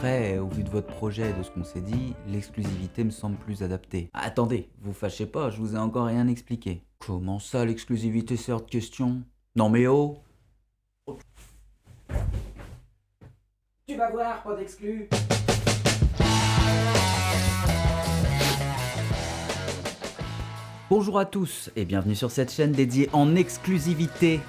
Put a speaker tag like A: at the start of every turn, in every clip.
A: Après, au vu de votre projet et de ce qu'on s'est dit, l'exclusivité me semble plus adaptée. Ah, attendez, vous fâchez pas, je vous ai encore rien expliqué. Comment ça, l'exclusivité, c'est hors de question? Non mais oh! Tu vas voir, pas d'exclus! Bonjour à tous et bienvenue sur cette chaîne dédiée en exclusivité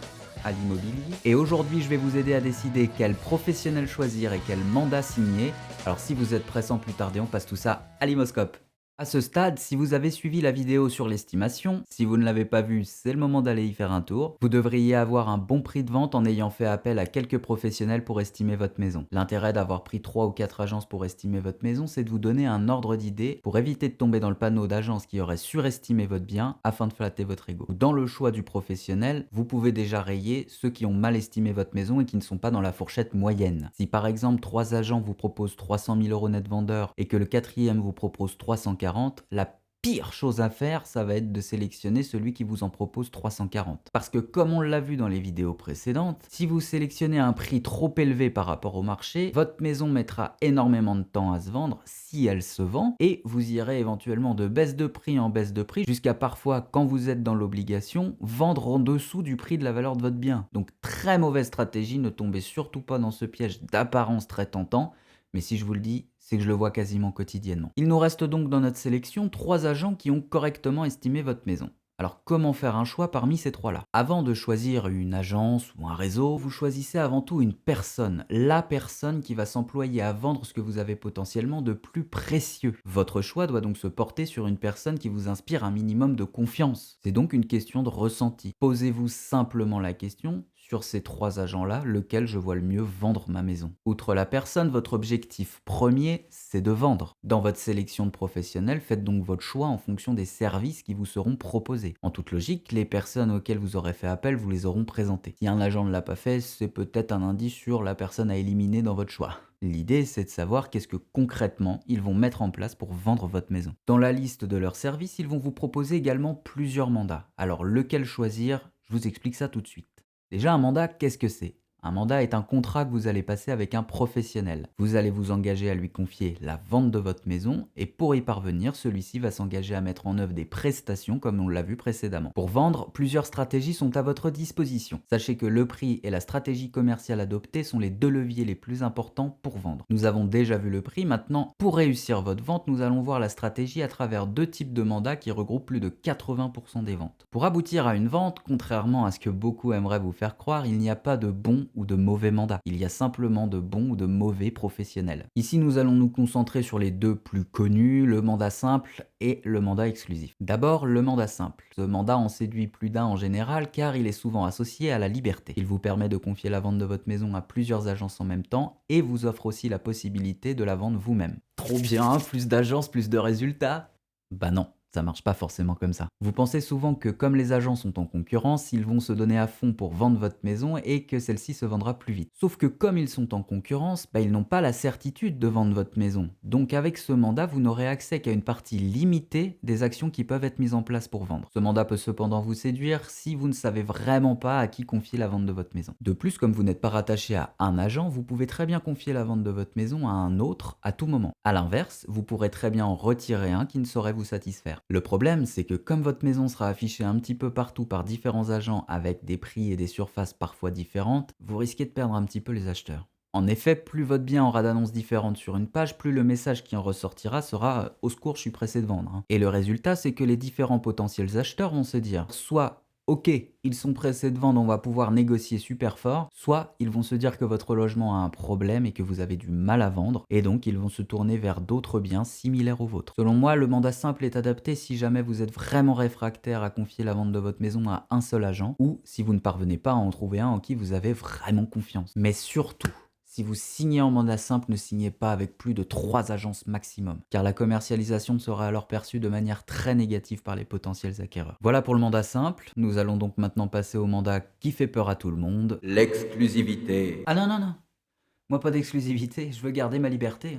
A: à l'immobilier. Et aujourd'hui, je vais vous aider à décider quel professionnel choisir et quel mandat signer. Alors si vous êtes prêts sans plus tarder, on passe tout ça à l'Imoscope. À ce stade, si vous avez suivi la vidéo sur l'estimation, si vous ne l'avez pas vue, c'est le moment d'aller y faire un tour. Vous devriez avoir un bon prix de vente en ayant fait appel à quelques professionnels pour estimer votre maison. L'intérêt d'avoir pris 3 ou 4 agences pour estimer votre maison, c'est de vous donner un ordre d'idée pour éviter de tomber dans le panneau d'agences qui auraient surestimé votre bien afin de flatter votre ego. Dans le choix du professionnel, vous pouvez déjà rayer ceux qui ont mal estimé votre maison et qui ne sont pas dans la fourchette moyenne. Si par exemple 3 agents vous proposent 300 000 € net vendeur et que le quatrième vous propose 340, la pire chose à faire, ça va être de sélectionner celui qui vous en propose 340. Parce que comme on l'a vu dans les vidéos précédentes, si vous sélectionnez un prix trop élevé par rapport au marché, votre maison mettra énormément de temps à se vendre si elle se vend et vous irez éventuellement de baisse de prix en baisse de prix jusqu'à parfois, quand vous êtes dans l'obligation, vendre en dessous du prix de la valeur de votre bien. Donc très mauvaise stratégie, ne tombez surtout pas dans ce piège d'apparence très tentant. Mais si je vous le dis, c'est que je le vois quasiment quotidiennement. Il nous reste donc dans notre sélection 3 agents qui ont correctement estimé votre maison. Alors comment faire un choix parmi ces 3-là? Avant de choisir une agence ou un réseau, vous choisissez avant tout une personne, la personne qui va s'employer à vendre ce que vous avez potentiellement de plus précieux. Votre choix doit donc se porter sur une personne qui vous inspire un minimum de confiance. C'est donc une question de ressenti. Posez-vous simplement la question: sur ces 3 agents-là, lequel je vois le mieux vendre ma maison? Outre la personne, votre objectif premier, c'est de vendre. Dans votre sélection de professionnels, faites donc votre choix en fonction des services qui vous seront proposés. En toute logique, les personnes auxquelles vous aurez fait appel vous les auront présentées. Si un agent ne l'a pas fait, c'est peut-être un indice sur la personne à éliminer dans votre choix. L'idée, c'est de savoir qu'est-ce que concrètement ils vont mettre en place pour vendre votre maison. Dans la liste de leurs services, ils vont vous proposer également plusieurs mandats. Alors lequel choisir? Je vous explique ça tout de suite. Déjà, un mandat, qu'est-ce que c'est? Un mandat est un contrat que vous allez passer avec un professionnel. Vous allez vous engager à lui confier la vente de votre maison et pour y parvenir, celui-ci va s'engager à mettre en œuvre des prestations comme on l'a vu précédemment. Pour vendre, plusieurs stratégies sont à votre disposition. Sachez que le prix et la stratégie commerciale adoptée sont les 2 leviers les plus importants pour vendre. Nous avons déjà vu le prix, maintenant, pour réussir votre vente, nous allons voir la stratégie à travers 2 types de mandats qui regroupent plus de 80% des ventes. Pour aboutir à une vente, contrairement à ce que beaucoup aimeraient vous faire croire, il n'y a pas de bon ou de mauvais mandats. Il y a simplement de bons ou de mauvais professionnels. Ici, nous allons nous concentrer sur les 2 plus connus, le mandat simple et le mandat exclusif. D'abord, le mandat simple. Ce mandat en séduit plus d'un en général car il est souvent associé à la liberté. Il vous permet de confier la vente de votre maison à plusieurs agences en même temps et vous offre aussi la possibilité de la vendre vous-même. Trop bien, plus d'agences, plus de résultats? Bah non. Ça marche pas forcément comme ça. Vous pensez souvent que comme les agents sont en concurrence, ils vont se donner à fond pour vendre votre maison et que celle-ci se vendra plus vite. Sauf que comme ils sont en concurrence, ils n'ont pas la certitude de vendre votre maison. Donc avec ce mandat, vous n'aurez accès qu'à une partie limitée des actions qui peuvent être mises en place pour vendre. Ce mandat peut cependant vous séduire si vous ne savez vraiment pas à qui confier la vente de votre maison. De plus, comme vous n'êtes pas rattaché à un agent, vous pouvez très bien confier la vente de votre maison à un autre à tout moment. A l'inverse, vous pourrez très bien en retirer un qui ne saurait vous satisfaire. Le problème, c'est que comme votre maison sera affichée un petit peu partout par différents agents avec des prix et des surfaces parfois différentes, vous risquez de perdre un petit peu les acheteurs. En effet, plus votre bien aura d'annonces différentes sur une page, plus le message qui en ressortira sera « Au secours, je suis pressé de vendre ». Et le résultat, c'est que les différents potentiels acheteurs vont se dire soit ok, ils sont pressés de vendre, on va pouvoir négocier super fort, soit ils vont se dire que votre logement a un problème et que vous avez du mal à vendre, et donc ils vont se tourner vers d'autres biens similaires aux vôtres. Selon moi, le mandat simple est adapté si jamais vous êtes vraiment réfractaire à confier la vente de votre maison à un seul agent, ou si vous ne parvenez pas à en trouver un en qui vous avez vraiment confiance. Mais surtout, si vous signez en mandat simple, ne signez pas avec plus de 3 agences maximum, car la commercialisation sera alors perçue de manière très négative par les potentiels acquéreurs. Voilà pour le mandat simple, nous allons donc maintenant passer au mandat qui fait peur à tout le monde, l'exclusivité. Ah non, non, non, moi pas d'exclusivité, je veux garder ma liberté.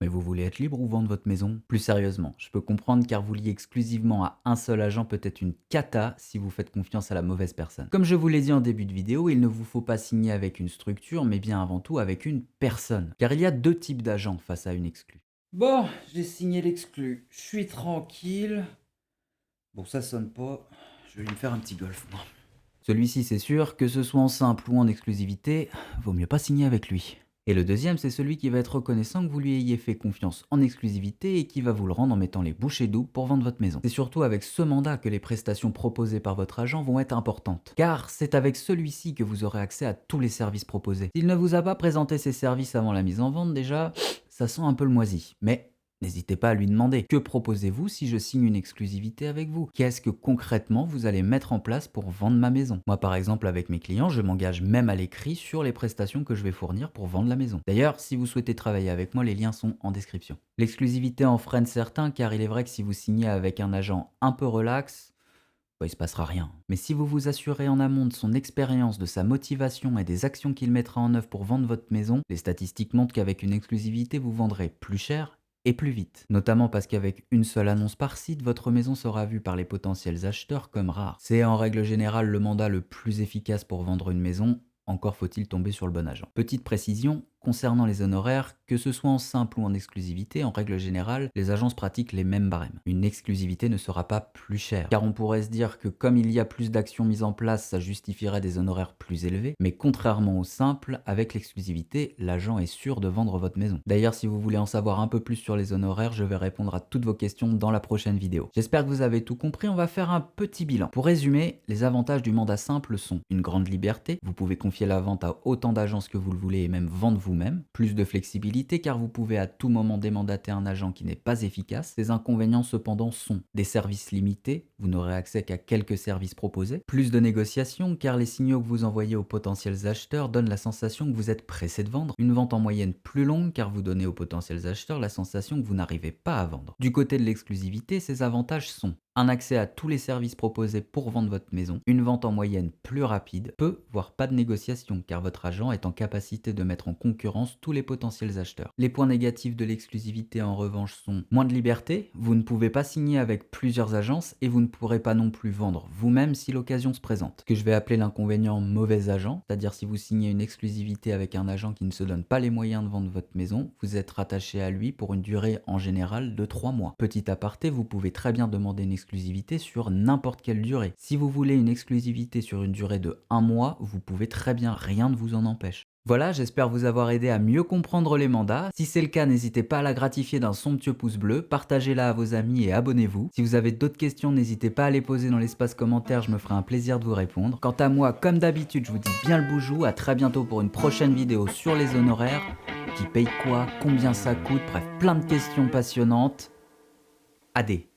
A: Mais vous voulez être libre ou vendre votre maison? Plus sérieusement, je peux comprendre car vous lier exclusivement à un seul agent peut être une cata si vous faites confiance à la mauvaise personne. Comme je vous l'ai dit en début de vidéo, il ne vous faut pas signer avec une structure, mais bien avant tout avec une personne. Car il y a deux types d'agents face à une exclue. Bon, j'ai signé l'exclu, je suis tranquille. Bon, ça sonne pas, je vais me faire un petit golf, moi. Celui-ci, c'est sûr, que ce soit en simple ou en exclusivité, vaut mieux pas signer avec lui. Et le deuxième, c'est celui qui va être reconnaissant que vous lui ayez fait confiance en exclusivité et qui va vous le rendre en mettant les bouchées doubles pour vendre votre maison. C'est surtout avec ce mandat que les prestations proposées par votre agent vont être importantes. Car c'est avec celui-ci que vous aurez accès à tous les services proposés. S'il ne vous a pas présenté ses services avant la mise en vente, déjà, ça sent un peu le moisi. Mais n'hésitez pas à lui demander, que proposez-vous si je signe une exclusivité avec vous? Qu'est-ce que concrètement vous allez mettre en place pour vendre ma maison? Moi par exemple avec mes clients, je m'engage même à l'écrit sur les prestations que je vais fournir pour vendre la maison. D'ailleurs, si vous souhaitez travailler avec moi, les liens sont en description. L'exclusivité en freine certains car il est vrai que si vous signez avec un agent un peu relax, il se passera rien. Mais si vous vous assurez en amont de son expérience, de sa motivation et des actions qu'il mettra en œuvre pour vendre votre maison, les statistiques montrent qu'avec une exclusivité, vous vendrez plus cher et plus vite. Notamment parce qu'avec une seule annonce par site, votre maison sera vue par les potentiels acheteurs comme rare. C'est en règle générale le mandat le plus efficace pour vendre une maison, encore faut-il tomber sur le bon agent. Petite précision, concernant les honoraires, que ce soit en simple ou en exclusivité, en règle générale, les agences pratiquent les mêmes barèmes. Une exclusivité ne sera pas plus chère, car on pourrait se dire que comme il y a plus d'actions mises en place, ça justifierait des honoraires plus élevés, mais contrairement au simple, avec l'exclusivité, l'agent est sûr de vendre votre maison. D'ailleurs, si vous voulez en savoir un peu plus sur les honoraires, je vais répondre à toutes vos questions dans la prochaine vidéo. J'espère que vous avez tout compris, on va faire un petit bilan. Pour résumer, les avantages du mandat simple sont une grande liberté, vous pouvez confier la vente à autant d'agences que vous le voulez et même vendre vous-même, plus de flexibilité car vous pouvez à tout moment démandater un agent qui n'est pas efficace. Ces inconvénients cependant sont des services limités, vous n'aurez accès qu'à quelques services proposés, plus de négociations car les signaux que vous envoyez aux potentiels acheteurs donnent la sensation que vous êtes pressé de vendre, une vente en moyenne plus longue car vous donnez aux potentiels acheteurs la sensation que vous n'arrivez pas à vendre. Du côté de l'exclusivité, ces avantages sont un accès à tous les services proposés pour vendre votre maison, une vente en moyenne plus rapide, peu voire pas de négociation car votre agent est en capacité de mettre en concurrence tous les potentiels acheteurs. Les points négatifs de l'exclusivité en revanche sont moins de liberté, vous ne pouvez pas signer avec plusieurs agences et vous ne pourrez pas non plus vendre vous-même si l'occasion se présente. Ce que je vais appeler l'inconvénient mauvais agent, c'est-à-dire si vous signez une exclusivité avec un agent qui ne se donne pas les moyens de vendre votre maison, vous êtes rattaché à lui pour une durée en général de 3 mois. Petit aparté, vous pouvez très bien demander une exclusivité sur n'importe quelle durée. Si vous voulez une exclusivité sur une durée de 1 mois, vous pouvez très bien, rien ne vous en empêche. Voilà, j'espère vous avoir aidé à mieux comprendre les mandats. Si c'est le cas, n'hésitez pas à la gratifier d'un somptueux pouce bleu, partagez-la à vos amis et abonnez-vous. Si vous avez d'autres questions, n'hésitez pas à les poser dans l'espace commentaire, je me ferai un plaisir de vous répondre. Quant à moi, comme d'habitude, je vous dis bien le boujou, à très bientôt pour une prochaine vidéo sur les honoraires. Qui paye quoi, combien ça coûte, bref, plein de questions passionnantes. Adé.